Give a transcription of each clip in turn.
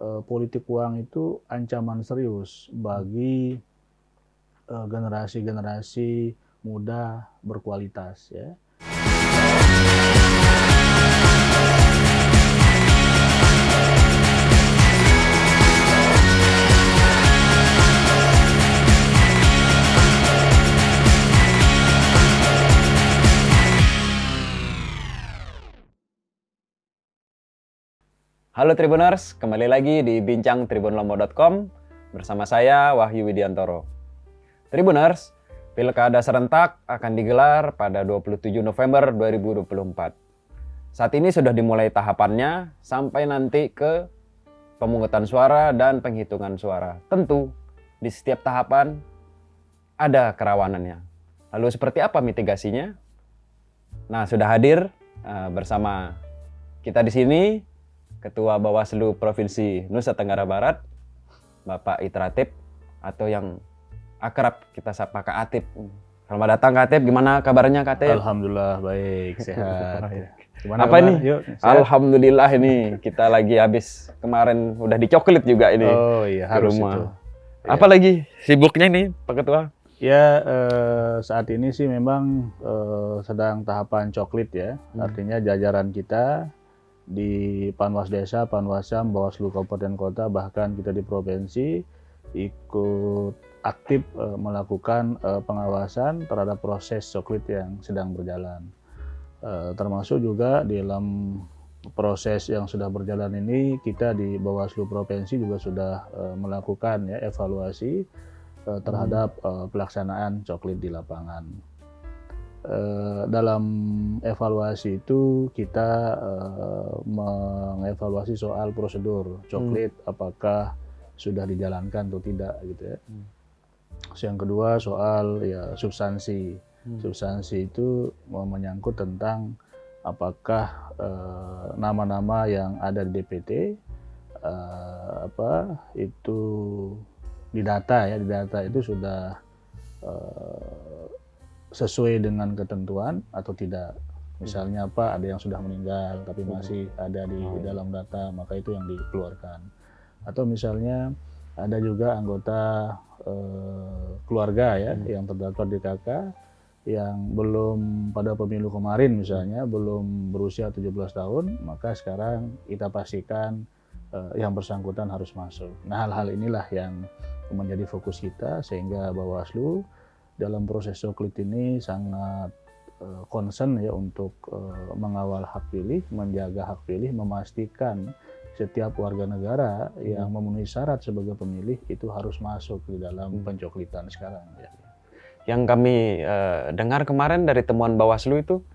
politik uang itu ancaman serius bagi generasi-generasi muda berkualitas ya. Halo Tribuners, kembali lagi di Bincang Tribunlombok.com bersama saya Wahyu Widiantoro. Tribuners, Pilkada serentak akan digelar pada 27 November 2024. Saat ini sudah dimulai tahapannya sampai nanti ke pemungutan suara dan penghitungan suara. Tentu di setiap tahapan ada kerawanannya. Lalu seperti apa mitigasinya? Nah, sudah hadir bersama kita di sini Ketua Bawaslu Provinsi Nusa Tenggara Barat, Bapak Itratip, atau yang akrab kita sapa Kak Atip. Selamat datang Kak Atip, gimana kabarnya Kak Atip? Alhamdulillah baik, sehat. Gimana apa ini? Yuk, alhamdulillah ini kita lagi habis kemarin udah dicoklit juga ini. Oh iya, harus rumah. itu. Apa lagi sibuknya nih Pak Ketua? Ya, saat ini sih memang sedang tahapan coklit ya. Artinya jajaran kita di Panwas Desa, Panwasam, Bawaslu Kabupaten Kota, bahkan kita di provinsi ikut aktif melakukan pengawasan terhadap proses coklit yang sedang berjalan. Termasuk juga di dalam proses yang sudah berjalan ini, kita di Bawaslu Provinsi juga sudah melakukan ya evaluasi terhadap pelaksanaan coklit di lapangan. Dalam evaluasi itu kita mengevaluasi soal prosedur coklit apakah sudah dijalankan atau tidak gitu ya. Yang kedua soal ya substansi. Substansi itu menyangkut tentang apakah nama-nama yang ada di DPT itu di data itu sudah sesuai dengan ketentuan atau tidak. Misalnya ada yang sudah meninggal tapi masih ada di dalam data, maka itu yang dikeluarkan. Atau misalnya ada juga anggota keluarga ya yang terdaftar di KK yang belum pada pemilu kemarin misalnya belum berusia 17 tahun, maka sekarang kita pastikan yang bersangkutan harus masuk. Nah, hal-hal inilah yang menjadi fokus kita sehingga Bawaslu dalam proses coklit ini sangat concern ya untuk mengawal hak pilih, menjaga hak pilih, memastikan setiap warga negara yang memenuhi syarat sebagai pemilih itu harus masuk di dalam pencoklitan sekarang. Ya. Yang kami dengar kemarin dari temuan Bawaslu itu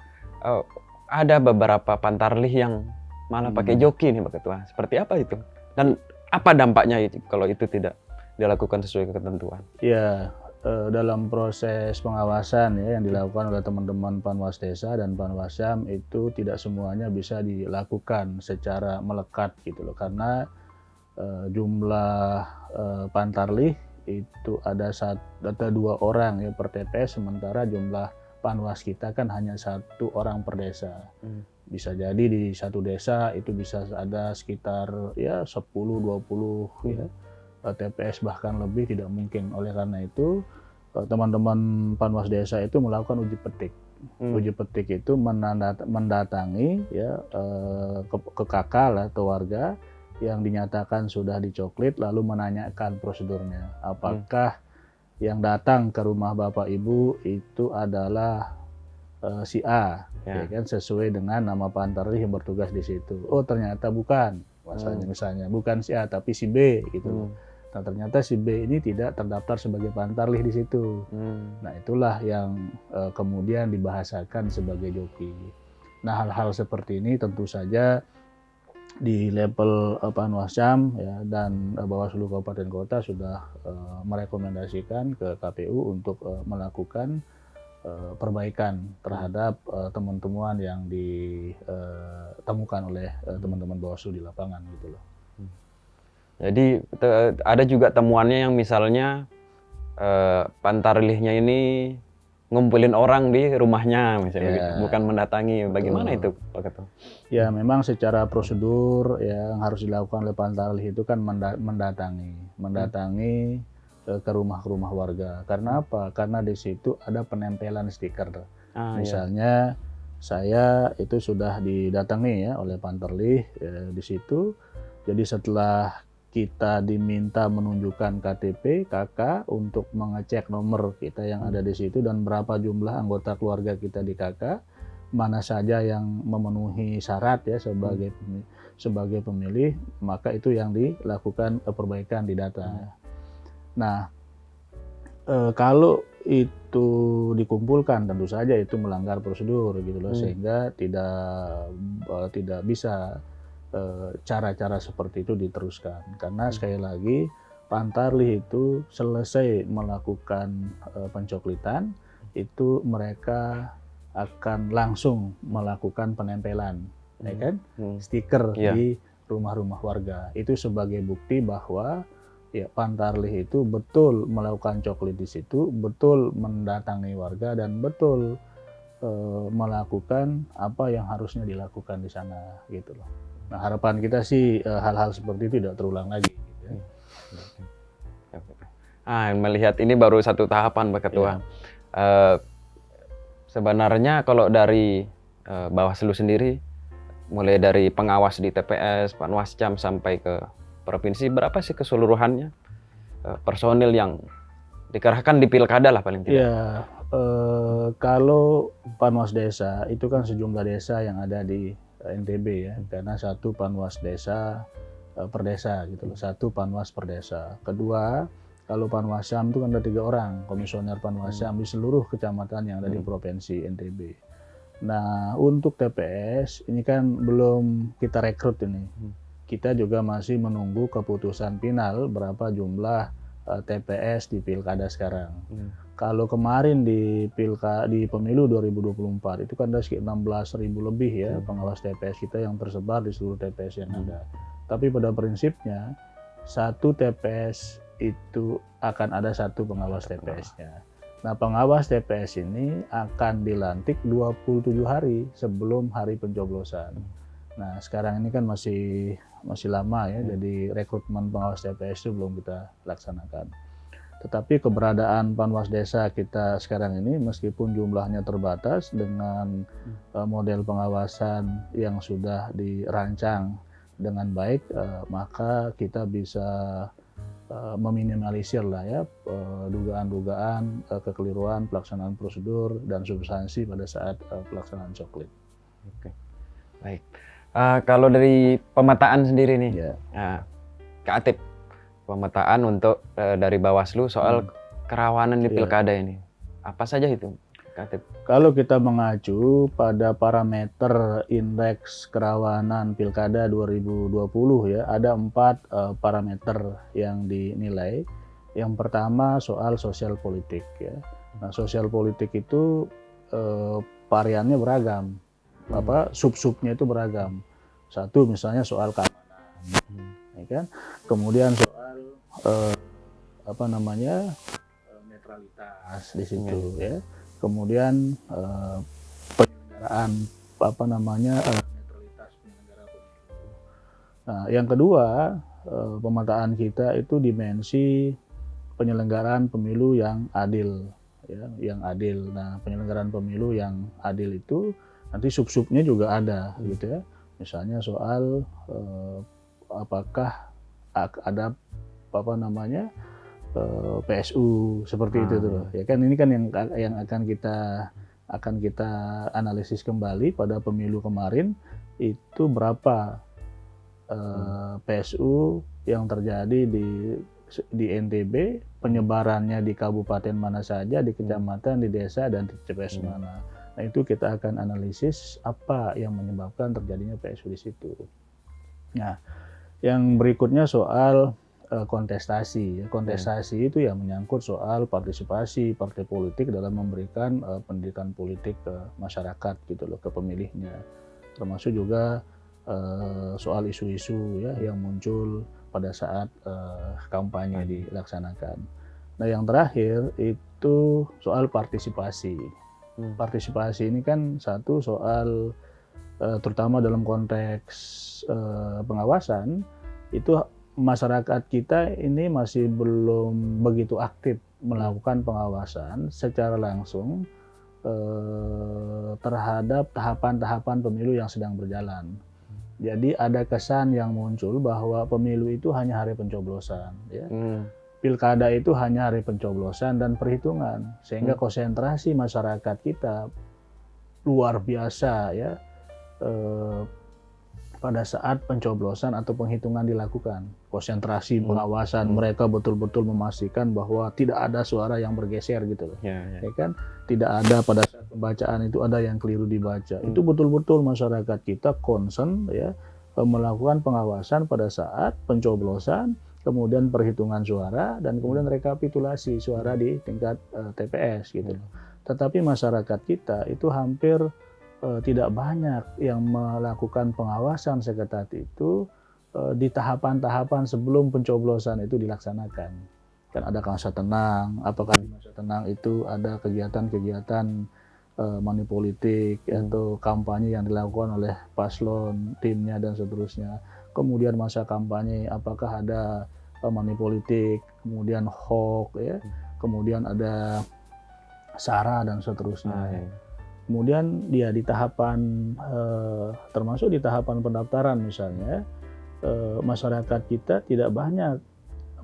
ada beberapa pantarlih yang malah pakai joki nih Pak Ketua. Seperti apa itu? Dan apa dampaknya kalau itu tidak dilakukan sesuai ketentuan? Ya. Dalam proses pengawasan ya yang dilakukan oleh teman-teman Panwas Desa dan Panwasam itu tidak semuanya bisa dilakukan secara melekat gitu loh, karena jumlah pantarlih itu ada 2 orang ya per TPS, sementara jumlah Panwas kita kan hanya 1 orang per desa. Bisa jadi di satu desa itu bisa ada sekitar ya 10-20 ya. TPS bahkan lebih tidak mungkin. Oleh karena itu teman-teman Panwas Desa itu melakukan uji petik. Uji petik itu mendatangi ya ke kakak lah atau warga yang dinyatakan sudah dicoklit, lalu menanyakan prosedurnya. Apakah yang datang ke rumah Bapak Ibu itu adalah si A, ya kan, sesuai dengan nama pantarlih yang bertugas di situ. Oh ternyata bukan, misalnya bukan si A tapi si B gitu. Nah ternyata si B ini tidak terdaftar sebagai pantarlih di situ. Nah itulah yang kemudian dibahasakan sebagai joki. Nah hal-hal seperti ini tentu saja di level Panwasam ya, dan Bawaslu Kabupaten Kota sudah merekomendasikan ke KPU untuk melakukan perbaikan terhadap temuan-temuan yang ditemukan oleh teman-teman Bawaslu di lapangan gitu loh. Jadi ada juga temuannya yang misalnya pantarlihnya ini ngumpulin orang di rumahnya misalnya Ya. gitu, bukan mendatangi. Bagaimana Betul. itu Pak Ketua? Ya memang secara prosedur ya, yang harus dilakukan oleh Pantarlih itu kan mendatangi ke rumah warga. Karena apa? Karena di situ ada penempelan stiker. Ah, ya. Misalnya saya itu sudah didatangi ya oleh Pantarlih ya, di situ. Jadi setelah kita diminta menunjukkan KTP KK untuk mengecek nomor kita yang ada di situ dan berapa jumlah anggota keluarga kita di KK, mana saja yang memenuhi syarat ya sebagai pemilih, maka itu yang dilakukan perbaikan di data. Nah, kalau itu dikumpulkan tentu saja itu melanggar prosedur gitu loh, sehingga tidak bisa cara-cara seperti itu diteruskan. Karena sekali lagi Pantarlih itu selesai melakukan pencoklitan, itu mereka akan langsung melakukan penempelan, ya kan, stiker di rumah-rumah warga. Itu sebagai bukti bahwa ya Pantarlih itu betul melakukan coklit di situ, betul mendatangi warga dan betul melakukan apa yang harusnya dilakukan di sana gitu loh. Nah, harapan kita sih hal-hal seperti itu tidak terulang lagi. Gitu ya. Melihat ini baru satu tahapan Pak Ketua. Sebenarnya kalau dari Bawaslu sendiri, mulai dari pengawas di TPS, Panwascam sampai ke provinsi, berapa sih keseluruhannya personil yang dikerahkan di pilkada lah paling tidak? Ya, kalau Panwas Desa itu kan sejumlah desa yang ada di NTB ya, karena satu Panwas Desa per desa gitu loh, satu Panwas per desa. Kedua, kalau Panwascam itu kan ada 3 orang komisioner Panwascam di seluruh kecamatan yang ada di provinsi NTB. Nah, untuk TPS ini kan belum kita rekrut ini. Kita juga masih menunggu keputusan final berapa jumlah TPS di pilkada sekarang. Kalau kemarin di pemilu 2024 itu kan ada sekitar 16.000 lebih ya pengawas TPS kita yang tersebar di seluruh TPS yang ada. Tapi pada prinsipnya satu TPS itu akan ada satu pengawas TPS-nya. Nah, pengawas TPS ini akan dilantik 27 hari sebelum hari pencoblosan. Nah, sekarang ini kan masih lama ya, jadi rekrutmen pengawas TPS itu belum kita laksanakan. Tetapi keberadaan Panwas Desa kita sekarang ini meskipun jumlahnya terbatas dengan model pengawasan yang sudah dirancang dengan baik, maka kita bisa meminimalisir lah ya dugaan-dugaan kekeliruan pelaksanaan prosedur dan substansi pada saat pelaksanaan coklit. Oke, baik. Kalau dari pemetaan sendiri nih, Kak Atip, pemetaan untuk dari Bawaslu soal kerawanan di pilkada ini, apa saja itu, Kak Atip? Kalau kita mengacu pada parameter indeks kerawanan pilkada 2020 ya, ada 4 parameter yang dinilai. Yang pertama soal sosial politik ya. Nah, sosial politik itu variannya beragam, sub-subnya itu beragam. Satu misalnya soal keamanan, ya kan? Kemudian soal netralitas di situ ya. Kemudian penyelenggaraan netralitas penyelenggara pemilu. Nah, yang kedua pemetaan kita itu dimensi penyelenggaraan pemilu yang adil ya, yang adil. Nah, penyelenggaraan pemilu yang adil itu nanti sub-subnya juga ada gitu ya. Misalnya soal apakah ada PSU seperti itu tuh ya kan, ini kan yang akan kita analisis kembali pada pemilu kemarin itu berapa PSU yang terjadi di NTB, penyebarannya di kabupaten mana saja, di kecamatan, di desa, dan di TPS mana. Nah, itu kita akan analisis apa yang menyebabkan terjadinya PSU di situ. Nah, yang berikutnya soal kontestasi. Kontestasi itu yang menyangkut soal partisipasi partai politik dalam memberikan pendidikan politik ke masyarakat gitu loh, ke pemilihnya. Termasuk juga soal isu-isu ya yang muncul pada saat kampanye dilaksanakan. Nah, yang terakhir itu soal partisipasi. Partisipasi ini kan satu soal terutama dalam konteks pengawasan itu masyarakat kita ini masih belum begitu aktif melakukan pengawasan secara langsung terhadap tahapan-tahapan pemilu yang sedang berjalan. Jadi ada kesan yang muncul bahwa pemilu itu hanya hari pencoblosan, ya. Pilkada itu hanya hari pencoblosan dan perhitungan, sehingga konsentrasi masyarakat kita luar biasa, ya, pada saat pencoblosan atau penghitungan dilakukan. Konsentrasi pengawasan, mereka betul-betul memastikan bahwa tidak ada suara yang bergeser gitu loh. Ya kan? Tidak ada pada saat pembacaan itu ada yang keliru dibaca. Itu betul-betul masyarakat kita concern, ya, melakukan pengawasan pada saat pencoblosan, kemudian perhitungan suara, dan kemudian rekapitulasi suara di tingkat TPS gitu. Tetapi masyarakat kita itu hampir tidak banyak yang melakukan pengawasan seketat itu di tahapan-tahapan sebelum pencoblosan itu dilaksanakan. Kan ada masa tenang, apakah di masa tenang itu ada kegiatan-kegiatan money politik atau kampanye yang dilakukan oleh paslon, timnya dan seterusnya. Kemudian masa kampanye apakah ada money politik, kemudian hoax, ya, kemudian ada SARA dan seterusnya. Kemudian dia di tahapan termasuk di tahapan pendaftaran misalnya, masyarakat kita tidak banyak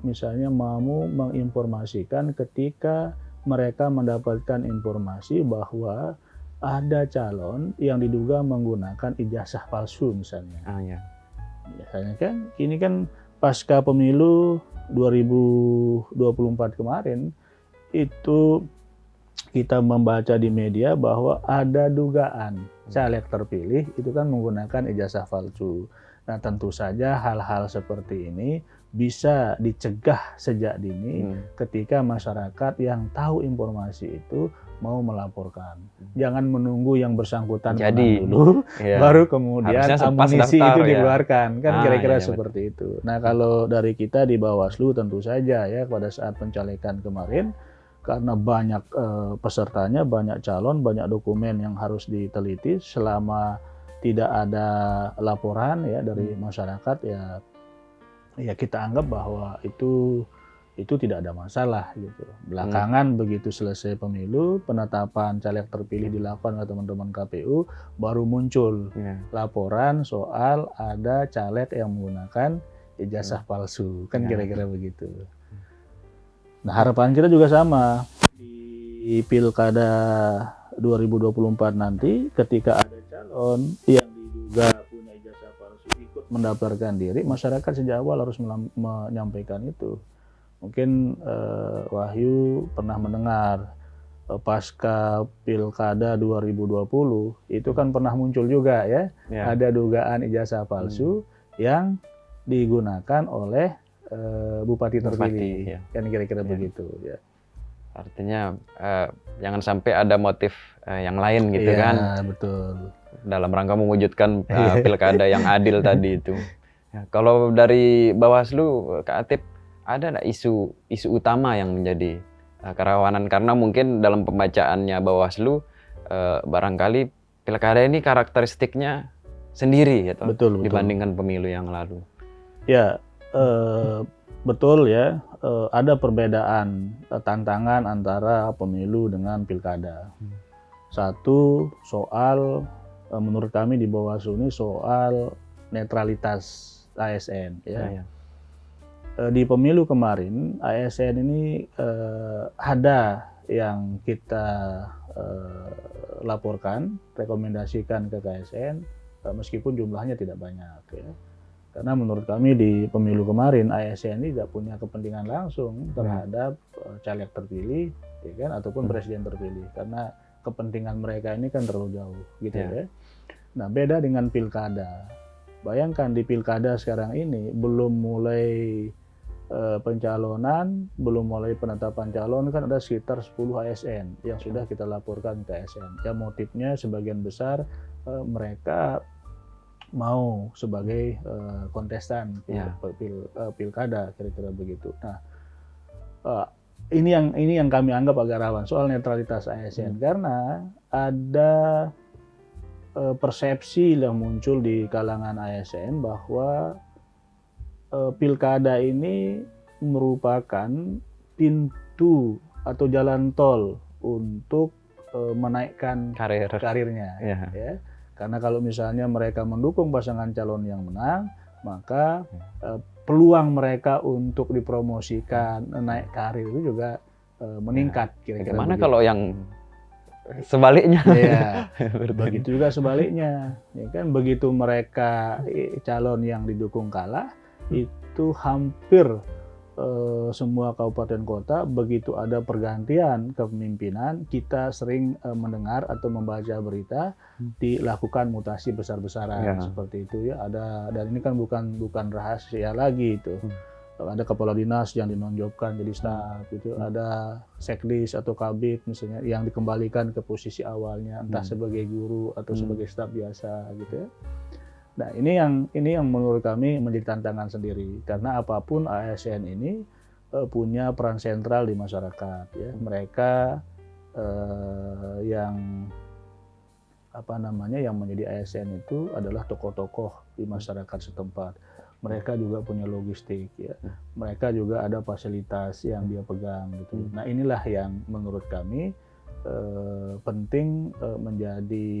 misalnya mau menginformasikan ketika mereka mendapatkan informasi bahwa ada calon yang diduga menggunakan ijazah palsu misalnya. Misalnya kan ini kan pasca pemilu 2024 kemarin itu kita membaca di media bahwa ada dugaan caleg terpilih itu kan menggunakan ijazah palsu. Nah, tentu saja hal-hal seperti ini bisa dicegah sejak dini ketika masyarakat yang tahu informasi itu mau melaporkan. Jangan menunggu yang bersangkutan menang dulu, baru kemudian amunisi itu dikeluarkan. Kan kira-kira seperti itu. Nah, kalau dari kita di Bawaslu tentu saja, ya, pada saat pencalekan kemarin, karena banyak pesertanya, banyak calon, banyak dokumen yang harus diteliti, selama tidak ada laporan, ya, dari masyarakat, ya kita anggap bahwa itu tidak ada masalah gitu. Belakangan begitu selesai pemilu, penetapan caleg terpilih dilakukan oleh teman-teman KPU, baru muncul laporan soal ada caleg yang menggunakan ijazah palsu. Kan kira-kira begitu. Nah, harapan kita juga sama. Di Pilkada 2024 nanti ketika ada calon yang diduga punya ijazah palsu ikut mendaftarkan diri, masyarakat sejak awal harus menyampaikan itu. Mungkin Wahyu pernah mendengar pasca Pilkada 2020 itu kan pernah muncul juga, ya, ada dugaan ijazah palsu yang digunakan oleh bupati terpilih, kan kira-kira begitu, ya. Artinya jangan sampai ada motif yang lain gitu, kan? Betul. Dalam rangka mewujudkan pilkada yang adil tadi itu. Ya, kalau dari Bawaslu, Kak Atip, ada nggak isu utama yang menjadi kerawanan? Karena mungkin dalam pembacaannya Bawaslu barangkali pilkada ini karakteristiknya sendiri, gitu, betul. Dibandingkan pemilu yang lalu. Ya. Betul, ya, ada perbedaan tantangan antara pemilu dengan pilkada. Satu soal menurut kami di Bawaslu ini soal netralitas ASN, ya. Di pemilu kemarin ASN ini ada yang kita laporkan, rekomendasikan ke KSN, meskipun jumlahnya tidak banyak, ya. Karena menurut kami di pemilu kemarin ASN ini tidak punya kepentingan langsung terhadap caleg terpilih, ya kan, ataupun presiden terpilih, karena kepentingan mereka ini kan terlalu jauh, gitu, ya. Nah, beda dengan pilkada. Bayangkan di pilkada sekarang ini belum mulai pencalonan, belum mulai penetapan calon, kan ada sekitar 10 ASN yang sudah kita laporkan ke ASN. Ya, motifnya sebagian besar mereka mau sebagai kontestan pilkada, kira-kira begitu. Nah, ini yang kami anggap agak rawan soal netralitas ASN karena ada persepsi yang muncul di kalangan ASN bahwa pilkada ini merupakan pintu atau jalan tol untuk menaikkan karirnya. Ya. Karena kalau misalnya mereka mendukung pasangan calon yang menang, maka peluang mereka untuk dipromosikan naik karir itu juga meningkat. Kira-kira Bagaimana begitu. kalau yang sebaliknya? Ya, begitu juga sebaliknya. Ya kan, begitu mereka calon yang didukung kalah, itu hampir semua kabupaten kota begitu ada pergantian kepemimpinan, kita sering mendengar atau membaca berita dilakukan mutasi besar-besaran seperti itu ya. Ada, dan ini kan bukan rahasia lagi itu. Ada kepala dinas yang dinonjolkan jadi staf itu, ada sekdis atau kabid misalnya yang dikembalikan ke posisi awalnya entah sebagai guru atau sebagai staf biasa gitu ya. Nah, ini yang menurut kami menjadi tantangan sendiri karena apapun ASN ini punya peran sentral di masyarakat ya. Mereka yang yang menjadi ASN itu adalah tokoh-tokoh di masyarakat setempat. Mereka juga punya logistik ya. Mereka juga ada fasilitas yang dia pegang gitu. Nah, inilah yang menurut kami penting menjadi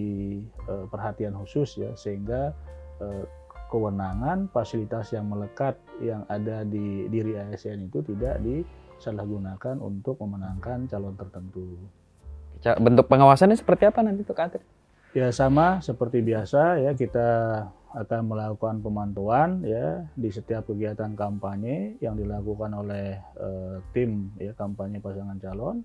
perhatian khusus ya, sehingga kewenangan fasilitas yang melekat yang ada di diri ASN itu tidak disalahgunakan untuk memenangkan calon tertentu. Bentuk pengawasannya seperti apa nanti tuh Kak Atip? Ya sama seperti biasa ya, kita akan melakukan pemantauan ya di setiap kegiatan kampanye yang dilakukan oleh tim ya kampanye pasangan calon,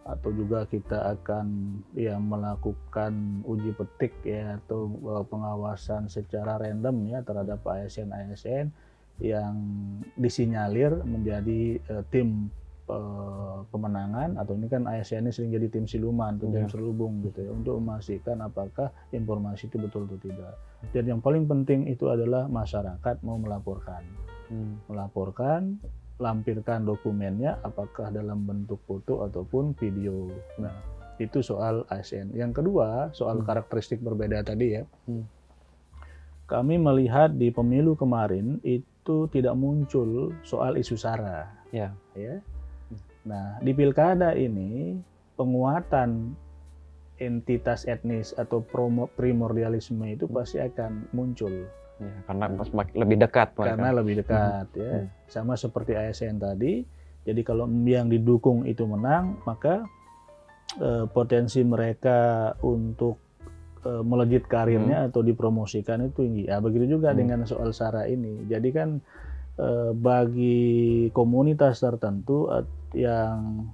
atau juga kita akan ya melakukan uji petik ya atau pengawasan secara random ya terhadap ASN yang disinyalir menjadi tim pemenangan, atau ini kan ASN ini sering jadi tim siluman atau tim selubung gitu ya, untuk memastikan apakah informasi itu betul atau tidak. Dan yang paling penting itu adalah masyarakat mau melaporkan. Lampirkan dokumennya apakah dalam bentuk foto ataupun video. Nah, itu soal ASN. Yang kedua, soal karakteristik berbeda tadi ya. Kami melihat di pemilu kemarin itu tidak muncul soal isu SARA. Ya. Nah, di pilkada ini penguatan entitas etnis atau primordialisme itu pasti akan muncul. Ya, karena lebih dekat. Karena lebih dekat ya. Sama seperti ASN tadi. Jadi kalau yang didukung itu menang, maka potensi mereka untuk melejit karirnya atau dipromosikan itu tinggi. Ya, begitu juga dengan soal SARA ini. Jadi kan bagi komunitas tertentu yang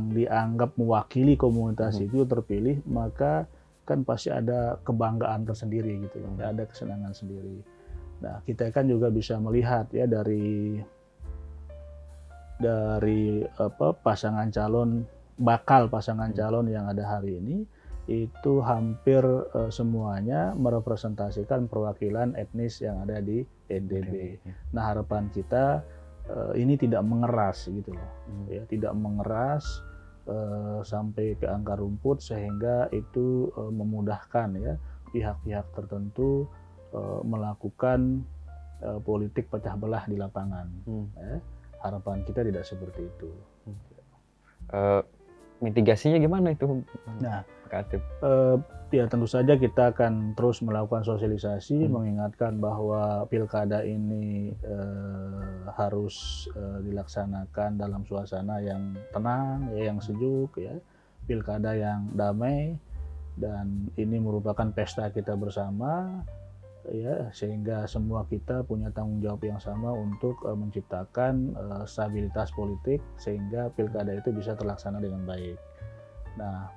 dianggap mewakili komunitas itu terpilih, maka kan pasti ada kebanggaan tersendiri gitu loh, ada kesenangan sendiri. Nah, kita kan juga bisa melihat ya dari pasangan calon, bakal pasangan calon yang ada hari ini itu hampir semuanya merepresentasikan perwakilan etnis yang ada di NTB. Nah, harapan kita ini tidak mengeras gitu loh, ya, tidak mengeras sampai ke angka rumput sehingga itu memudahkan ya pihak-pihak tertentu melakukan politik pecah belah di lapangan. Ya. Harapan kita tidak seperti itu. Mitigasinya gimana itu? Nah, Kak Atip? Ya tentu saja kita akan terus melakukan sosialisasi, mengingatkan bahwa pilkada ini harus dilaksanakan dalam suasana yang tenang, ya, yang sejuk, ya, pilkada yang damai, dan ini merupakan pesta kita bersama, ya, sehingga semua kita punya tanggung jawab yang sama untuk menciptakan stabilitas politik sehingga pilkada itu bisa terlaksana dengan baik. Nah,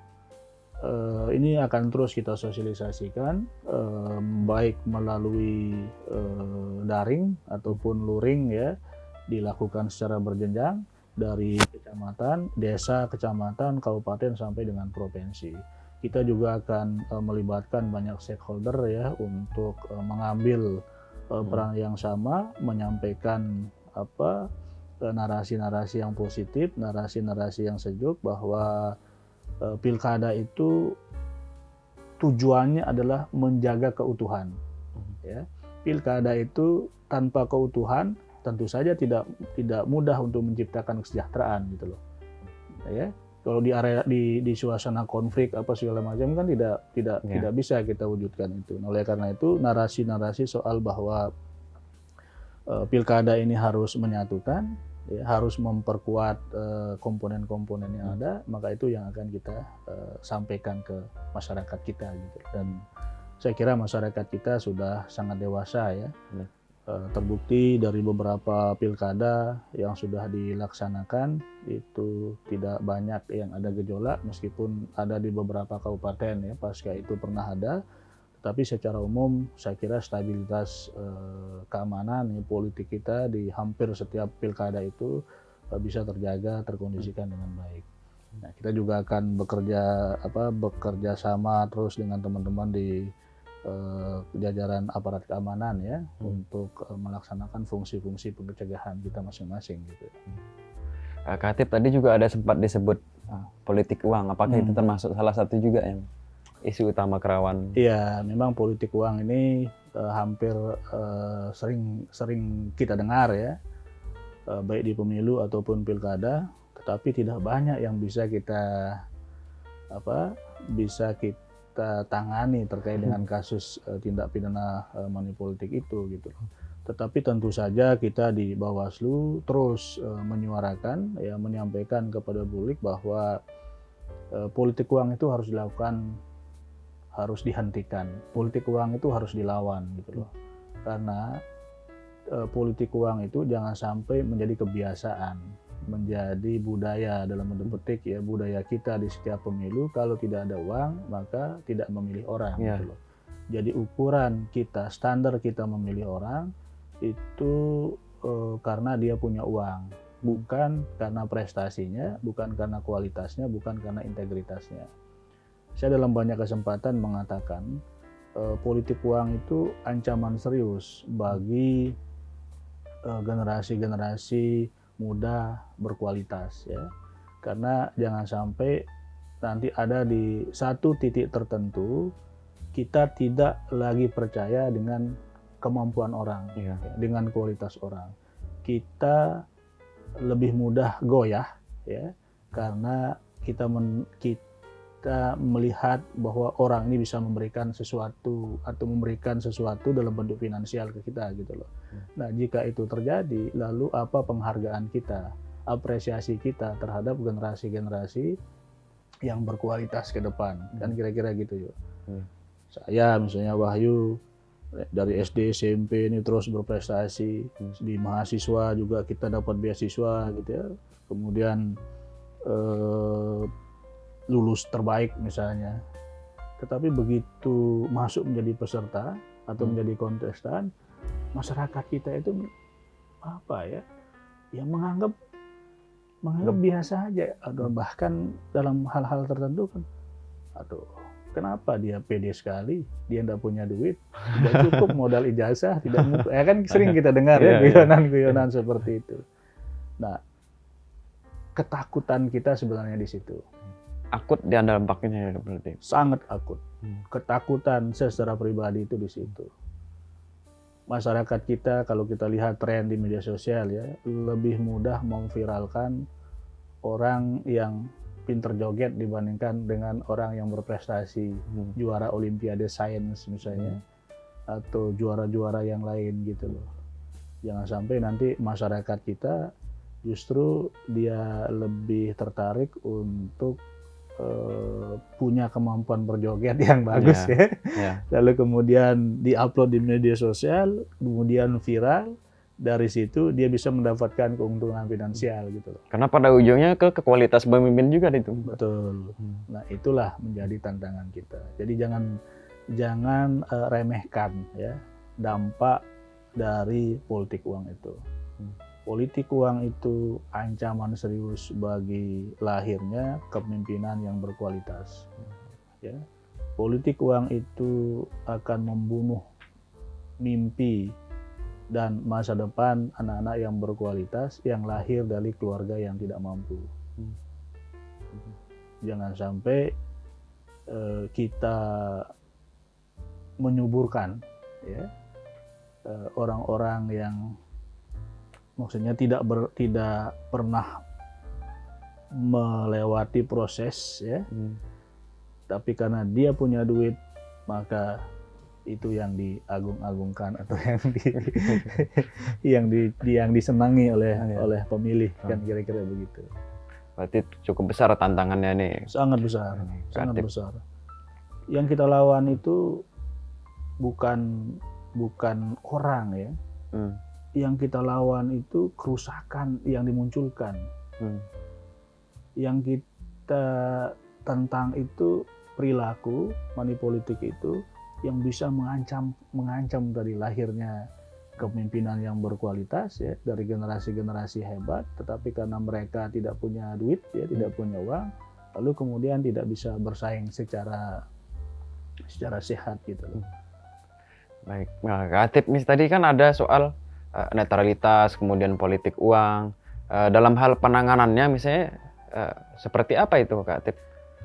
ini akan terus kita sosialisasikan baik melalui daring ataupun luring ya, dilakukan secara berjenjang dari kecamatan, desa, kecamatan, kabupaten sampai dengan provinsi. Kita juga akan melibatkan banyak stakeholder ya untuk mengambil peran yang sama, menyampaikan narasi-narasi yang positif, narasi-narasi yang sejuk bahwa pilkada itu tujuannya adalah menjaga keutuhan. Ya. Pilkada itu tanpa keutuhan tentu saja tidak mudah untuk menciptakan kesejahteraan gitu loh. Ya. Kalau di area di suasana konflik apa segala macam kan tidak bisa kita wujudkan itu. Oleh karena itu narasi-narasi soal bahwa pilkada ini harus menyatukan, ya, harus memperkuat komponen-komponen yang ada, maka itu yang akan kita sampaikan ke masyarakat kita gitu. Dan saya kira masyarakat kita sudah sangat dewasa ya. Terbukti dari beberapa pilkada yang sudah dilaksanakan itu tidak banyak yang ada gejolak, meskipun ada di beberapa kabupaten ya pasca itu pernah ada. Tapi secara umum saya kira stabilitas keamanan politik kita di hampir setiap pilkada itu bisa terjaga, terkondisikan dengan baik. Nah, kita juga akan bekerja sama terus dengan teman-teman di jajaran aparat keamanan ya untuk melaksanakan fungsi-fungsi pencegahan kita masing-masing gitu. Kak Hatip tadi juga ada sempat disebut politik uang. Apakah itu termasuk salah satu juga yang isu utama Kerawan? Iya, memang politik uang ini hampir sering kita dengar ya, baik di pemilu ataupun pilkada, tetapi tidak banyak yang bisa kita tangani terkait dengan kasus tindak pidana money politik itu gitu. Tetapi tentu saja kita di Bawaslu terus menyuarakan ya, menyampaikan kepada publik bahwa politik uang itu harus dilakukan, harus dihentikan. Politik uang itu harus dilawan gitu loh. Karena politik uang itu jangan sampai menjadi kebiasaan, menjadi budaya dalam bentuk petik ya, budaya kita di setiap pemilu. Kalau tidak ada uang maka tidak memilih orang gitu loh. Jadi ukuran kita, standar kita memilih orang itu karena dia punya uang, bukan karena prestasinya, bukan karena kualitasnya, bukan karena integritasnya. Saya dalam banyak kesempatan mengatakan politik uang itu ancaman serius bagi generasi-generasi muda berkualitas ya. Karena jangan sampai nanti ada di satu titik tertentu kita tidak lagi percaya dengan kemampuan orang, dengan kualitas orang. Kita lebih mudah goyah ya, karena kita melihat bahwa orang ini bisa memberikan sesuatu atau memberikan sesuatu dalam bentuk finansial ke kita gitu loh. Nah, jika itu terjadi, lalu apa penghargaan kita, apresiasi kita terhadap generasi-generasi yang berkualitas ke depan? Kan kira-kira gitu yuk. Saya misalnya Wahyu dari SD, SMP ini terus berprestasi, di mahasiswa juga kita dapat beasiswa gitu ya. Kemudian lulus terbaik misalnya. Tetapi begitu masuk menjadi peserta atau menjadi kontestan, masyarakat kita itu yang menganggap biasa aja, atau bahkan dalam hal-hal tertentu kan, kenapa dia pede sekali, dia tidak punya duit, tidak cukup modal ijazah, kan sering kita dengar ya guyonan-guyonan seperti itu. Nah, ketakutan kita sebenarnya di situ. Akut dia dampaknya berarti. Sangat akut. Ketakutan saya secara pribadi itu di situ. Masyarakat kita kalau kita lihat tren di media sosial ya, lebih mudah memviralkan orang yang pinter joget dibandingkan dengan orang yang berprestasi, juara Olimpiade Sains misalnya, atau juara-juara yang lain gitu loh. Jangan sampai nanti masyarakat kita justru dia lebih tertarik untuk punya kemampuan berjoget yang bagus lalu kemudian diupload di media sosial, kemudian viral, dari situ dia bisa mendapatkan keuntungan finansial gitu loh. Karena pada ujungnya ke kualitas pemimpin juga itu. Betul. Nah, itulah menjadi tantangan kita. Jadi jangan remehkan ya dampak dari politik uang itu. Politik uang itu ancaman serius bagi lahirnya kepemimpinan yang berkualitas. Ya. Politik uang itu akan membunuh mimpi dan masa depan anak-anak yang berkualitas yang lahir dari keluarga yang tidak mampu. Jangan sampai kita menyuburkan ya orang-orang yang maksudnya tidak pernah melewati proses ya, tapi karena dia punya duit maka itu yang diagung-agungkan atau yang disenangi oleh pemilih, kan kira-kira begitu. Berarti cukup besar tantangannya nih. Sangat besar, sangat besar. Yang kita lawan itu bukan orang ya. Yang kita lawan itu kerusakan yang dimunculkan. Yang kita tentang itu perilaku money politik itu yang bisa mengancam dari lahirnya kepemimpinan yang berkualitas ya, dari generasi-generasi hebat, tetapi karena mereka tidak punya duit ya, tidak punya uang, lalu kemudian tidak bisa bersaing secara sehat gitu loh. Baik, nah Kak Atip, tadi kan ada soal netralitas, kemudian politik uang. Dalam hal penanganannya misalnya seperti apa itu Kak Atip?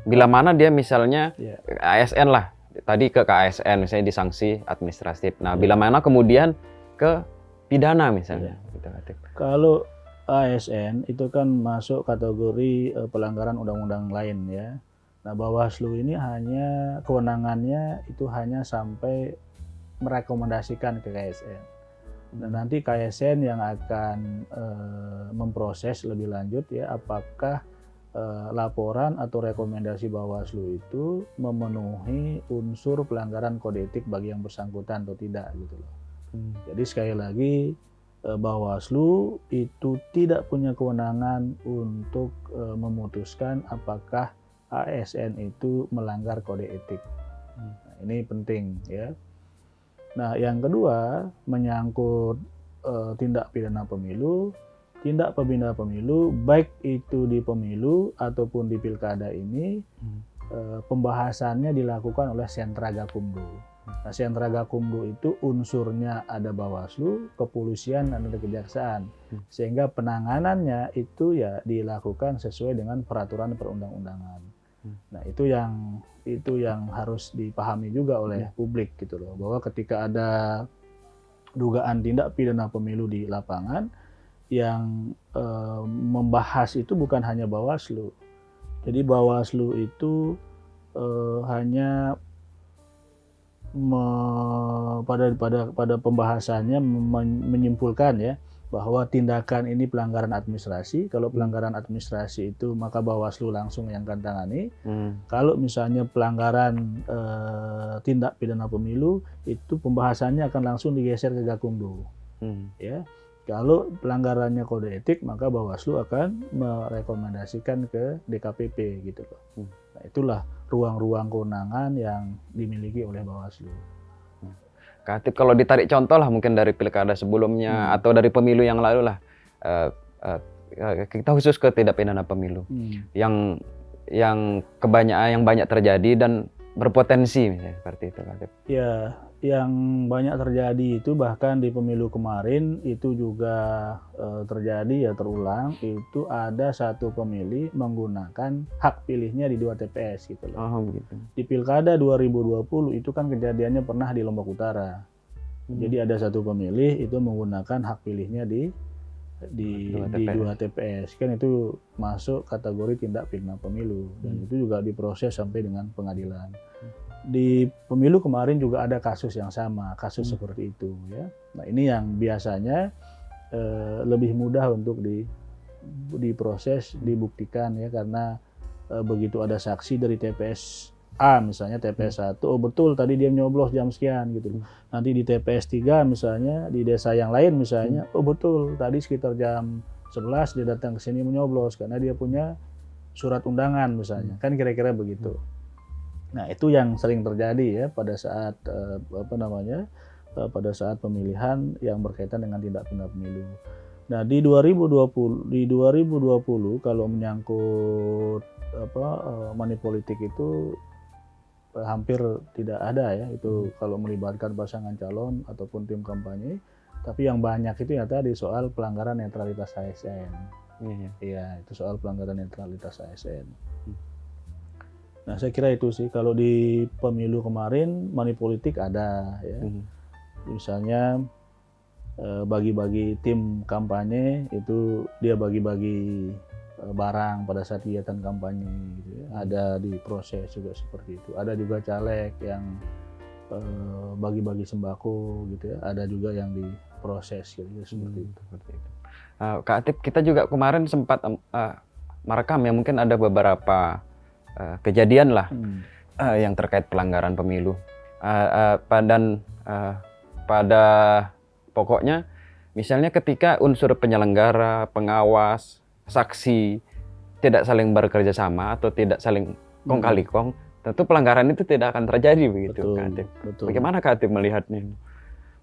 Bila mana dia misalnya ASN lah, tadi ke KASN misalnya disanksi administratif. Nah, bila mana kemudian ke pidana misalnya. Gitu, Kak Atip. Kalau ASN itu kan masuk kategori pelanggaran undang-undang lain ya. Nah, Bawaslu ini hanya kewenangannya itu hanya sampai merekomendasikan ke KSN. Dan nanti KSN yang akan memproses lebih lanjut ya, apakah laporan atau rekomendasi Bawaslu itu memenuhi unsur pelanggaran kode etik bagi yang bersangkutan atau tidak gitu loh. Jadi sekali lagi Bawaslu itu tidak punya kewenangan untuk memutuskan apakah ASN itu melanggar kode etik. Nah, ini penting ya. Nah, yang kedua menyangkut tindak pidana pemilu. Tindak pidana pemilu, baik itu di pemilu ataupun di pilkada ini, pembahasannya dilakukan oleh Sentra Gakumdu. Nah, Sentra Gakumdu itu unsurnya ada Bawaslu, kepolisian, dan ada kejaksaan. Sehingga penanganannya itu ya dilakukan sesuai dengan peraturan perundang-undangan. Nah, itu yang harus dipahami juga oleh publik gitu loh, bahwa ketika ada dugaan tindak pidana pemilu di lapangan, yang membahas itu bukan hanya Bawaslu. Jadi Bawaslu itu hanya pada pembahasannya menyimpulkan ya bahwa tindakan ini pelanggaran administrasi. Kalau pelanggaran administrasi itu maka Bawaslu langsung yang akan tangani. Kalau misalnya pelanggaran tindak pidana pemilu itu pembahasannya akan langsung digeser ke Gakumdu. Ya. Kalau pelanggarannya kode etik, maka Bawaslu akan merekomendasikan ke DKPP gitu loh. Nah, itulah ruang-ruang kewenangan yang dimiliki oleh Bawaslu. Kak Atip, kalau ditarik contoh lah mungkin dari pilkada sebelumnya atau dari pemilu yang lalu lah, kita khusus ke tindak pidana pemilu yang banyak terjadi dan berpotensi misalnya seperti itu, Kak Atip. Ya, yang banyak terjadi itu bahkan di pemilu kemarin itu juga terjadi ya, terulang. Itu ada satu pemilih menggunakan hak pilihnya di 2 TPS gitu loh. Oh, begitu. Di pilkada 2020 itu kan kejadiannya pernah di Lombok Utara. Jadi ada satu pemilih itu menggunakan hak pilihnya di 2 TPS. Kan itu masuk kategori tindak pidana pemilu dan itu juga diproses sampai dengan pengadilan. Di pemilu kemarin juga ada kasus yang sama, kasus seperti itu ya. Nah, ini yang biasanya lebih mudah untuk diproses, dibuktikan ya, karena begitu ada saksi dari TPS A misalnya, TPS 1, oh betul tadi dia nyoblos jam sekian gitu. Nanti di TPS 3 misalnya, di desa yang lain misalnya, oh betul tadi sekitar jam 11 dia datang ke sini menyoblos karena dia punya surat undangan misalnya. Kan kira-kira begitu. Nah, itu yang sering terjadi ya pada saat pada saat pemilihan yang berkaitan dengan tindak pidana pemilu. Nah, di 2020 kalau menyangkut money politik itu hampir tidak ada ya, itu kalau melibatkan pasangan calon ataupun tim kampanye. Tapi yang banyak itu ya tadi soal pelanggaran netralitas ASN. Iya. Iya, itu soal pelanggaran netralitas ASN. Nah, saya kira itu sih. Kalau di pemilu kemarin money politik ada ya. Misalnya bagi-bagi tim kampanye itu dia bagi-bagi barang pada saat kegiatan kampanye gitu ya. Ada di proses juga seperti itu. Ada juga caleg yang bagi-bagi sembako gitu ya. Ada juga yang diproses gitu ya, seperti itu. Kak Atip, kita juga kemarin sempat merekam ya, mungkin ada beberapa kejadian lah yang terkait pelanggaran pemilu. Pada pokoknya, misalnya ketika unsur penyelenggara, pengawas, saksi tidak saling bekerja sama atau tidak saling kong kali kong, tentu pelanggaran itu tidak akan terjadi begitu, Betul, Kak Atip. betul. Bagaimana Kak Atip melihatnya?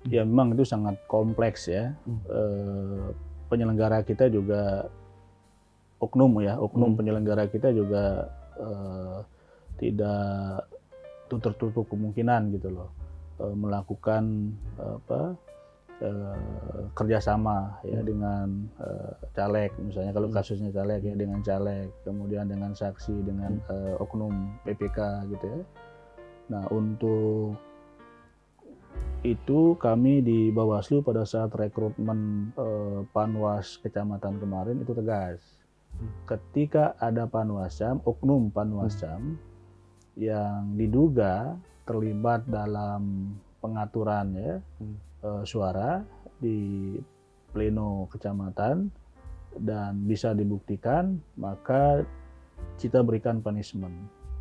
Ya memang itu sangat kompleks ya. Penyelenggara kita juga oknum penyelenggara kita juga tidak tertutup kemungkinan gitu loh melakukan kerjasama ya dengan caleg, misalnya kalau kasusnya caleg ya dengan caleg, kemudian dengan saksi, dengan oknum PPK gitu ya. Nah, untuk itu kami di Bawaslu pada saat rekrutmen Panwas Kecamatan kemarin itu tegas. Ketika ada Panwascam, oknum Panwascam yang diduga terlibat dalam pengaturan ya suara di pleno kecamatan dan bisa dibuktikan, maka kita berikan punishment.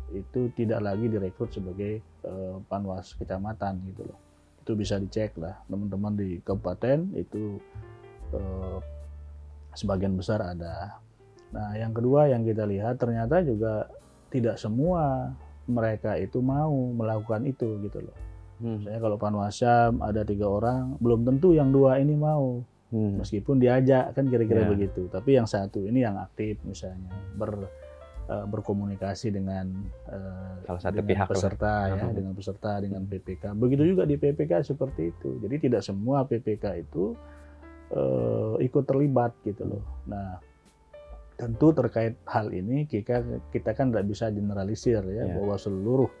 Itu tidak lagi direkrut sebagai Panwas Kecamatan gitu loh. Itu bisa dicek lah teman-teman di kabupaten itu sebagian besar ada. Nah, yang kedua yang kita lihat ternyata juga tidak semua mereka itu mau melakukan itu gitu loh. Misalnya kalau Panwascam ada 3 orang, belum tentu yang 2 ini mau. Meskipun diajak kan kira-kira begitu. Tapi yang satu ini yang aktif misalnya berkomunikasi dengan salah satu dengan pihak peserta ya, dengan peserta, dengan PPK. Begitu juga di PPK seperti itu. Jadi tidak semua PPK itu ikut terlibat gitu loh. Nah, tentu terkait hal ini kita kan tidak bisa generalisir ya bahwa seluruh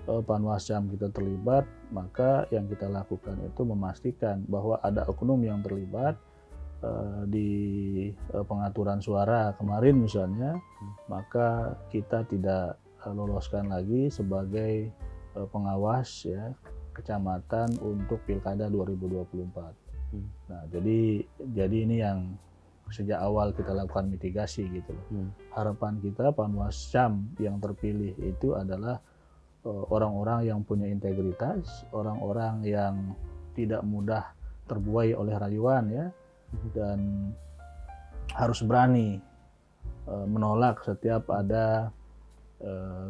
Panwascam kita terlibat, maka yang kita lakukan itu memastikan bahwa ada oknum yang terlibat di pengaturan suara kemarin misalnya, maka kita tidak loloskan lagi sebagai pengawas ya kecamatan untuk Pilkada 2024. Nah, jadi ini yang sejak awal kita lakukan mitigasi gitu loh. Harapan kita Panwascam yang terpilih itu adalah orang-orang yang punya integritas, orang-orang yang tidak mudah terbuai oleh rayuan ya, dan harus berani menolak setiap ada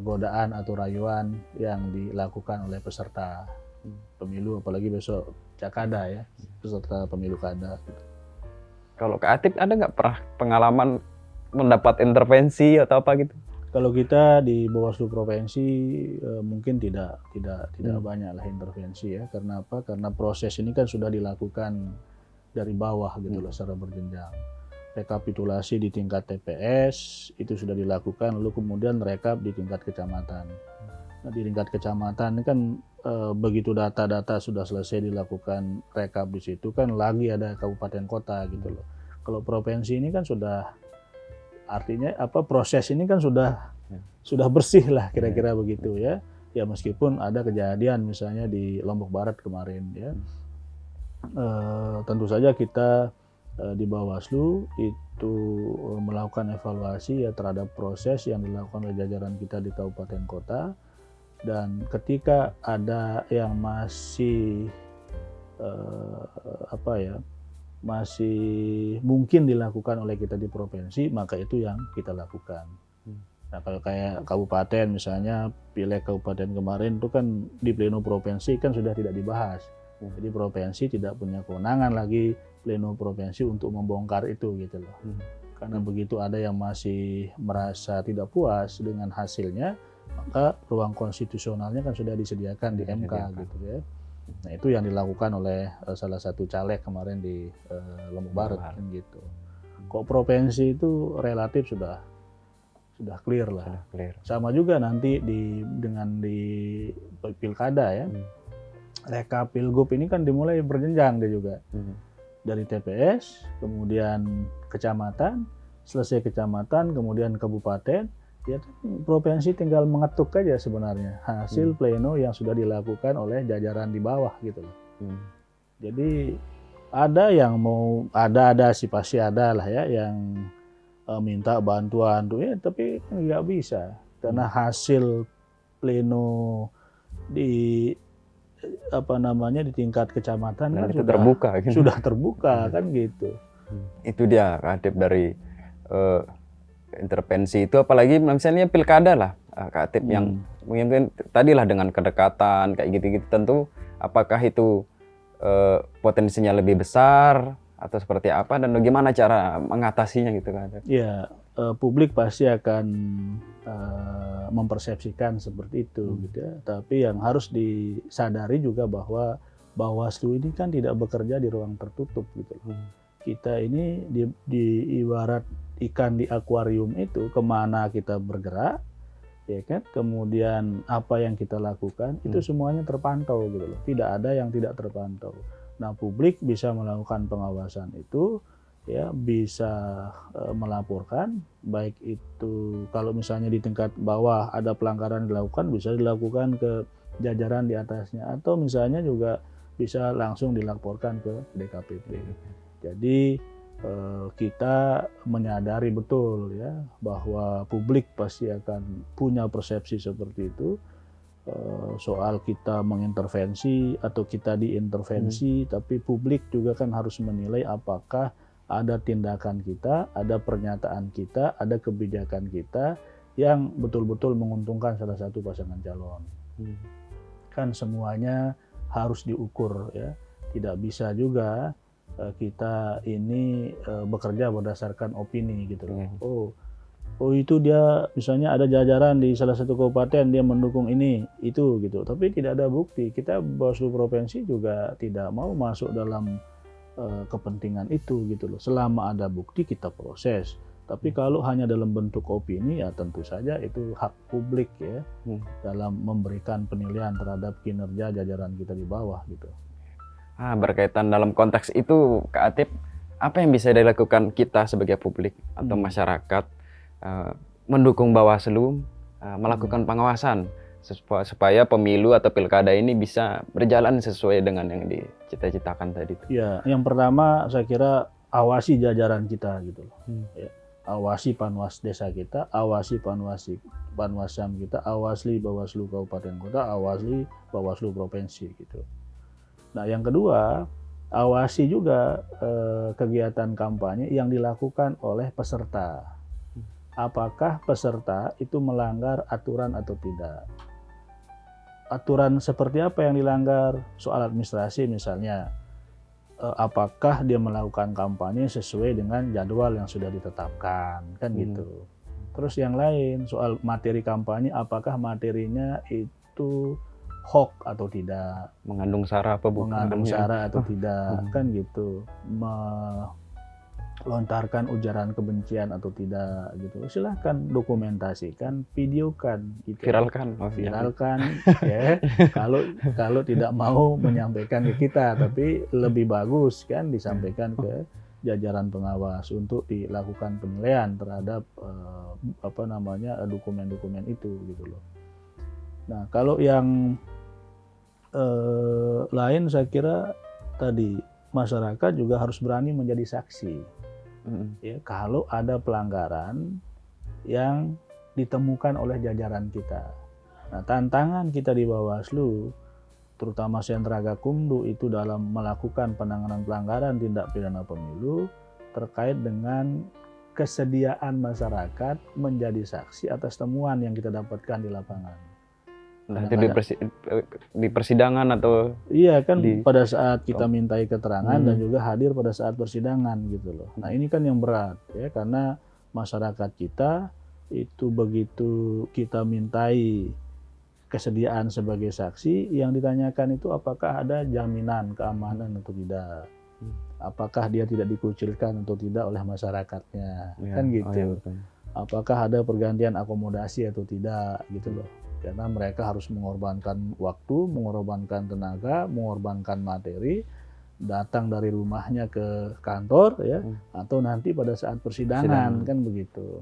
godaan atau rayuan yang dilakukan oleh peserta pemilu, apalagi besok Cakada ya, peserta pemilu kada. Gitu. Kalau Kak Atip ada nggak pernah pengalaman mendapat intervensi atau apa gitu? Kalau kita di Bawaslu Provinsi mungkin tidak banyak lah intervensi ya. Karena apa? Karena proses ini kan sudah dilakukan dari bawah gitu loh secara berjenjang. Rekapitulasi di tingkat TPS itu sudah dilakukan, lalu kemudian rekap di tingkat kecamatan. Nah, di tingkat kecamatan ini kan begitu data-data sudah selesai dilakukan rekap di situ kan lagi ada kabupaten kota gitu loh. Kalau provinsi ini kan sudah artinya proses ini kan sudah bersih lah kira-kira begitu ya. Ya meskipun ada kejadian misalnya di Lombok Barat kemarin ya. Tentu saja kita di Bawaslu itu melakukan evaluasi ya terhadap proses yang dilakukan oleh jajaran kita di kabupaten kota. Dan ketika ada yang masih masih mungkin dilakukan oleh kita di provinsi, maka itu yang kita lakukan. Nah, kalau kayak kabupaten misalnya pileg kabupaten kemarin itu kan di pleno provinsi kan sudah tidak dibahas. Jadi provinsi tidak punya kewenangan lagi pleno provinsi untuk membongkar itu gitu loh. Karena begitu ada yang masih merasa tidak puas dengan hasilnya, maka ruang konstitusionalnya kan sudah disediakan di MK gitu ya. Nah itu yang dilakukan oleh salah satu caleg kemarin di Lombok Barat kan gitu. Kok provinsi itu relatif sudah clear lah. Sudah clear. Sama juga nanti dengan di pilkada ya. Rekap pilgub ini kan dimulai berjenjang dia juga. Dari TPS, kemudian kecamatan, selesai kecamatan, kemudian kabupaten, ya kan provinsi tinggal mengetuk aja sebenarnya hasil pleno yang sudah dilakukan oleh jajaran di bawah gitu loh. Jadi ada yang mau, ada sih pasti ada lah ya yang minta bantuan tuh ya, tapi nggak bisa karena hasil pleno di di tingkat kecamatan kan sudah terbuka kan gitu. Itu dia Kak Atip dari intervensi itu, apalagi misalnya pilkada lah Kak Atip yang mungkin tadilah dengan kedekatan kayak gitu-gitu, tentu apakah itu potensinya lebih besar atau seperti apa dan bagaimana cara mengatasinya gitu Kak Atip? Ya, publik pasti akan mempersepsikan seperti itu gitu ya. Tapi yang harus disadari juga bahwa Bawaslu ini kan tidak bekerja di ruang tertutup gitu. Kita ini di ibarat ikan di akuarium itu, kemana kita bergerak, ya kan? Kemudian apa yang kita lakukan itu semuanya terpantau gitu loh. Tidak ada yang tidak terpantau. Nah, publik bisa melakukan pengawasan itu, ya bisa melaporkan, baik itu kalau misalnya di tingkat bawah ada pelanggaran dilakukan, bisa dilakukan ke jajaran di atasnya, atau misalnya juga bisa langsung dilaporkan ke DKPP. Jadi kita menyadari betul ya bahwa publik pasti akan punya persepsi seperti itu soal kita mengintervensi atau kita diintervensi, tapi publik juga kan harus menilai apakah ada tindakan kita, ada pernyataan kita, ada kebijakan kita yang betul-betul menguntungkan salah satu pasangan calon. Kan semuanya harus diukur ya. Tidak bisa juga kita ini bekerja berdasarkan opini gitu loh. Oh itu dia misalnya ada jajaran di salah satu kabupaten dia mendukung ini itu gitu, tapi tidak ada bukti. Kita Bawaslu provinsi juga tidak mau masuk dalam kepentingan itu gitu loh. Selama ada bukti kita proses. Tapi kalau hanya dalam bentuk opini ya tentu saja itu hak publik ya dalam memberikan penilaian terhadap kinerja jajaran kita di bawah gitu. Berkaitan dalam konteks itu Kak Atip, apa yang bisa dilakukan kita sebagai publik atau masyarakat mendukung Bawaslu melakukan pengawasan supaya pemilu atau pilkada ini bisa berjalan sesuai dengan yang dicita-citakan tadi itu? Ya, yang pertama saya kira awasi jajaran kita gitu loh. Ya, awasi Panwas desa kita, awasi Panwasam kita, awasi Bawaslu Kabupaten Kota, awasi Bawaslu Provinsi gitu. Nah, yang kedua, awasi juga kegiatan kampanye yang dilakukan oleh peserta. Apakah peserta itu melanggar aturan atau tidak? Aturan seperti apa yang dilanggar? Soal administrasi misalnya, apakah dia melakukan kampanye sesuai dengan jadwal yang sudah ditetapkan, kan gitu. Terus yang lain soal materi kampanye, apakah materinya itu hoax atau tidak? Mengandung sara apa bukan? Mengandung sara atau tidak, kan gitu. Melontarkan ujaran kebencian atau tidak gitu. Silahkan dokumentasikan, videokan gitu. Viralkan Ya. Kalau tidak mau menyampaikan ke kita, tapi lebih bagus kan disampaikan ke jajaran pengawas untuk dilakukan penilaian terhadap dokumen-dokumen itu gitu loh. Nah, kalau yang lain saya kira tadi masyarakat juga harus berani menjadi saksi. Ya, kalau ada pelanggaran yang ditemukan oleh jajaran kita. Nah, tantangan kita di Bawaslu, terutama Sentra Gakumdu itu dalam melakukan penanganan pelanggaran tindak pidana pemilu terkait dengan kesediaan masyarakat menjadi saksi atas temuan yang kita dapatkan di lapangan. Nah, itu di persidangan atau? Iya kan pada saat kita mintai keterangan dan juga hadir pada saat persidangan gitu loh. Nah ini kan yang berat ya, karena masyarakat kita itu begitu kita mintai kesediaan sebagai saksi, yang ditanyakan itu apakah ada jaminan keamanan atau tidak. Apakah dia tidak dikucilkan atau tidak oleh masyarakatnya, kan gitu. Oh, ya, betul. Apakah ada pergantian akomodasi atau tidak, gitu loh. Karena mereka harus mengorbankan waktu, mengorbankan tenaga, mengorbankan materi, datang dari rumahnya ke kantor, ya, atau nanti pada saat persidangan, kan begitu.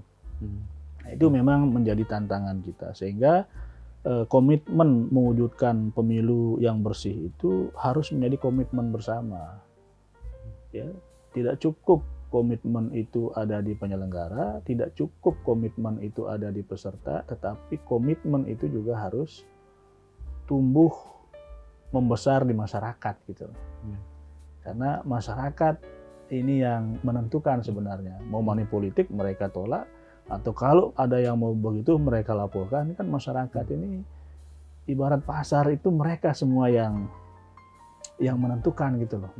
Nah, itu memang menjadi tantangan kita, sehingga komitmen mewujudkan pemilu yang bersih itu harus menjadi komitmen bersama. Ya, tidak cukup komitmen itu ada di penyelenggara, tidak cukup komitmen itu ada di peserta, tetapi komitmen itu juga harus tumbuh membesar di masyarakat gitu. Karena masyarakat ini yang menentukan sebenarnya. Mau money politik mereka tolak, atau kalau ada yang mau begitu mereka laporkan. Kan masyarakat ini ibarat pasar, itu mereka semua yang menentukan gitu loh.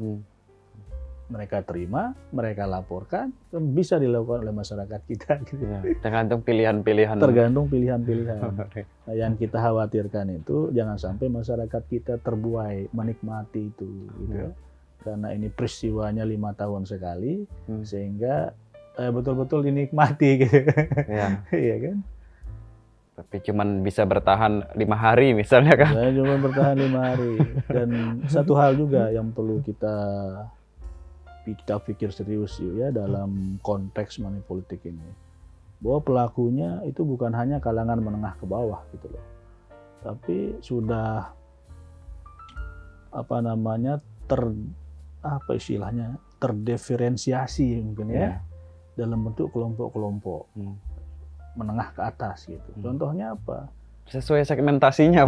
Mereka terima, mereka laporkan, bisa dilakukan oleh masyarakat kita. Gitu. Ya, tergantung pilihan-pilihan. Tergantung pilihan-pilihan. Nah, yang kita khawatirkan itu jangan sampai masyarakat kita terbuai menikmati itu, gitu ya. Karena ini peristiwanya 5 tahun sekali, sehingga betul-betul dinikmati, gitu. Ya. Iya kan? Tapi cuman bisa bertahan 5 hari misalnya kan? Ya, cuma bertahan 5 hari. Dan satu hal juga yang perlu kita pikir serius ya dalam konteks money politik ini, bahwa pelakunya itu bukan hanya kalangan menengah ke bawah gitu loh, tapi sudah terdiferensiasi mungkin ya, dalam bentuk kelompok-kelompok menengah ke atas gitu. Contohnya apa? Sesuai segmentasinya.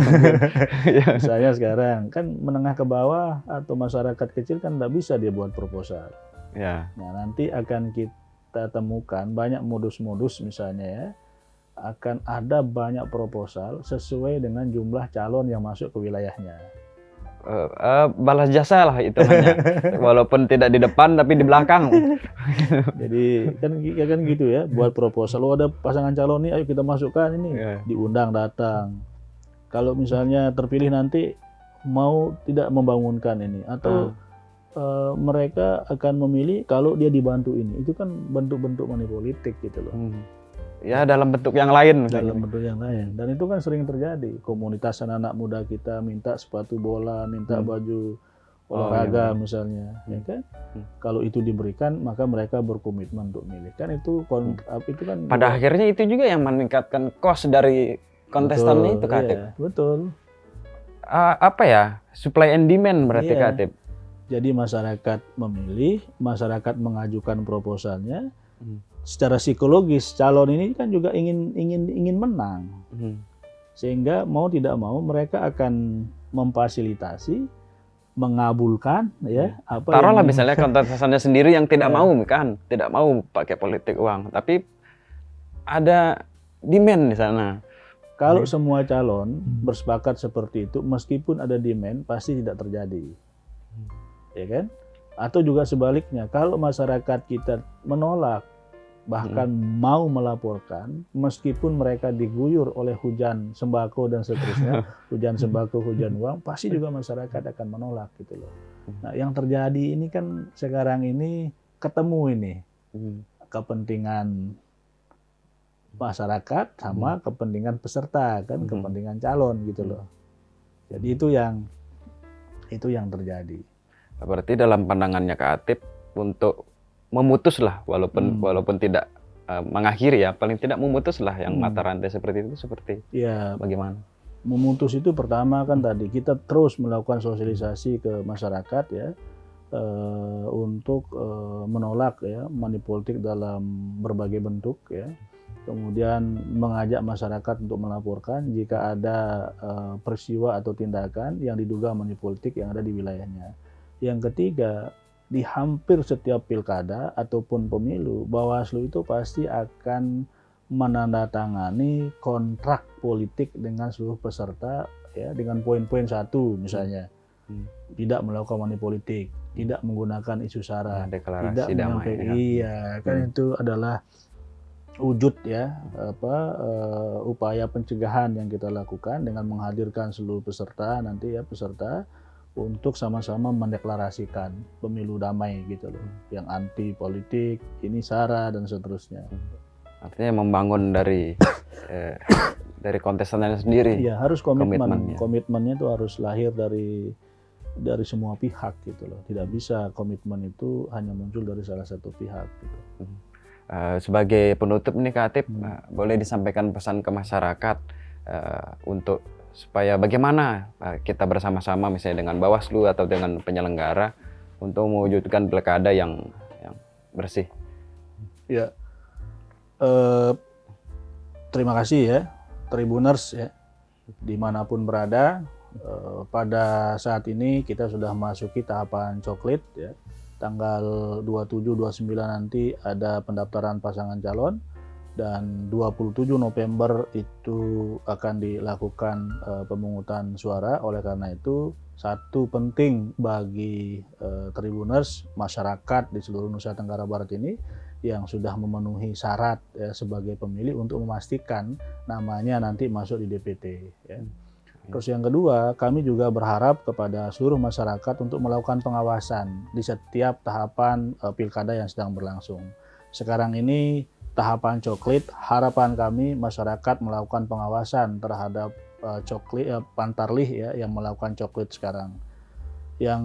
Misalnya sekarang kan menengah ke bawah atau masyarakat kecil kan nggak bisa dia buat proposal. Ya. Nah, nanti akan kita temukan banyak modus-modus misalnya ya, akan ada banyak proposal sesuai dengan jumlah calon yang masuk ke wilayahnya. Balas jasa lah itu hanya, walaupun tidak di depan tapi di belakang. Jadi kan gitu ya, buat proposal, ada pasangan calon nih, ayo kita masukkan ini, diundang datang. Kalau misalnya terpilih nanti mau tidak membangunkan ini, atau mereka akan memilih kalau dia dibantu ini, itu kan bentuk-bentuk money politik gitu loh. Ya, dalam bentuk yang lain. Dalam bentuk yang lain. Dan itu kan sering terjadi. Komunitas anak-anak muda kita minta sepatu bola, minta baju olahraga misalnya. Ya kan? Kalau itu diberikan, maka mereka berkomitmen untuk milih. Kan itu itu kan. Pada akhirnya itu juga yang meningkatkan cost dari kontestannya itu, Katip. Iya, betul. Apa ya? Supply and demand berarti, Katip. Jadi masyarakat memilih, masyarakat mengajukan proposalnya. Secara psikologis calon ini kan juga ingin menang, sehingga mau tidak mau mereka akan memfasilitasi, mengabulkan ya apa. Taruhlah misalnya kontestannya sendiri yang tidak mau kan, tidak mau pakai politik uang, tapi ada demand di sana. Kalau semua calon bersepakat seperti itu, meskipun ada demand pasti tidak terjadi, ya kan? Atau juga sebaliknya, kalau masyarakat kita menolak, bahkan mau melaporkan, meskipun mereka diguyur oleh hujan sembako dan seterusnya, hujan sembako, hujan uang, pasti juga masyarakat akan menolak gitu loh. Nah, yang terjadi ini kan sekarang ini ketemu ini kepentingan masyarakat sama kepentingan peserta kan, kepentingan calon gitu loh. Jadi itu yang terjadi. Berarti dalam pandangannya Kak Atip untuk memutus lah, walaupun tidak mengakhiri ya, paling tidak memutus lah yang mata rantai seperti itu, seperti bagaimana? Memutus itu pertama kan tadi kita terus melakukan sosialisasi ke masyarakat ya, untuk menolak ya money politik dalam berbagai bentuk ya. Kemudian mengajak masyarakat untuk melaporkan jika ada peristiwa atau tindakan yang diduga money politik yang ada di wilayahnya. Yang ketiga, di hampir setiap pilkada ataupun pemilu, Bawaslu itu pasti akan menandatangani kontrak politik dengan seluruh peserta ya, dengan poin-poin 1 misalnya. Tidak melakukan money politik, tidak menggunakan isu sara, deklarasi tidak damai. Iya, kan itu adalah wujud ya upaya pencegahan yang kita lakukan dengan menghadirkan seluruh peserta nanti ya peserta untuk sama-sama mendeklarasikan pemilu damai gitu loh, yang anti politik, ini SARA dan seterusnya. Artinya membangun dari kontestannya sendiri. Iya, harus komitmen. Komitmennya. Komitmennya itu harus lahir dari semua pihak gitu loh. Tidak bisa komitmen itu hanya muncul dari salah satu pihak gitu. Sebagai penutup nih Kak Atip, boleh disampaikan pesan ke masyarakat untuk supaya bagaimana kita bersama-sama misalnya dengan Bawaslu atau dengan penyelenggara untuk mewujudkan pilkada yang bersih. Ya, terima kasih ya Tribuners ya, dimanapun berada. Pada saat ini kita sudah masuki tahapan coklit ya. Tanggal 27-29 nanti ada pendaftaran pasangan calon, dan 27 November itu akan dilakukan pemungutan suara. Oleh karena itu, satu penting bagi Tribuners, masyarakat di seluruh Nusa Tenggara Barat ini yang sudah memenuhi syarat ya, sebagai pemilih untuk memastikan namanya nanti masuk di DPT ya. Terus yang kedua, kami juga berharap kepada seluruh masyarakat untuk melakukan pengawasan di setiap tahapan pilkada yang sedang berlangsung. Sekarang ini tahapan coklit, harapan kami masyarakat melakukan pengawasan terhadap Pantarlih ya, yang melakukan coklit sekarang. Yang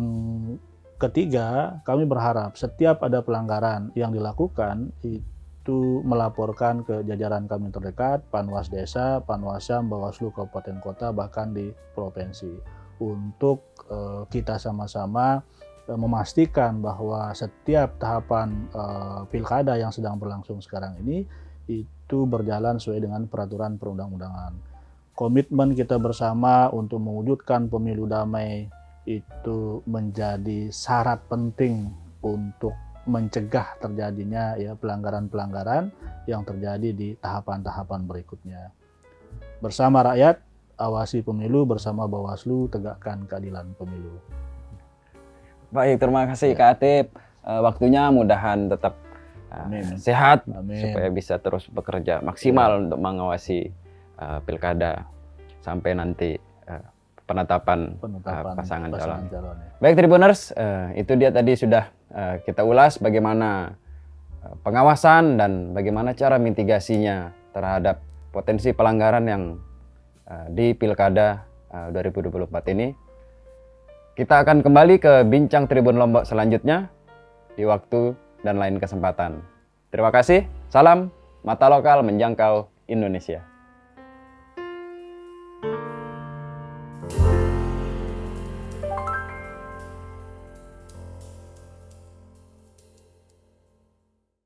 ketiga, kami berharap setiap ada pelanggaran yang dilakukan itu melaporkan ke jajaran kami terdekat, Panwas Desa, Panwasam, Bawaslu Kabupaten Kota, bahkan di provinsi, untuk kita sama-sama memastikan bahwa setiap tahapan pilkada yang sedang berlangsung sekarang ini itu berjalan sesuai dengan peraturan perundang-undangan. Komitmen kita bersama untuk mewujudkan pemilu damai itu menjadi syarat penting untuk mencegah terjadinya ya pelanggaran-pelanggaran yang terjadi di tahapan-tahapan berikutnya. Bersama rakyat, awasi pemilu, bersama Bawaslu, tegakkan keadilan pemilu. Baik, terima kasih Kak Atip. Waktunya mudahan tetap sehat. Amin. Supaya bisa terus bekerja maksimal untuk mengawasi pilkada sampai nanti penetapan pasangan calon. Baik Tribuners, itu dia tadi sudah kita ulas bagaimana pengawasan dan bagaimana cara mitigasinya terhadap potensi pelanggaran yang di pilkada 2024 ini. Kita akan kembali ke Bincang Tribun Lombok selanjutnya di waktu dan lain kesempatan. Terima kasih, salam Mata Lokal Menjangkau Indonesia.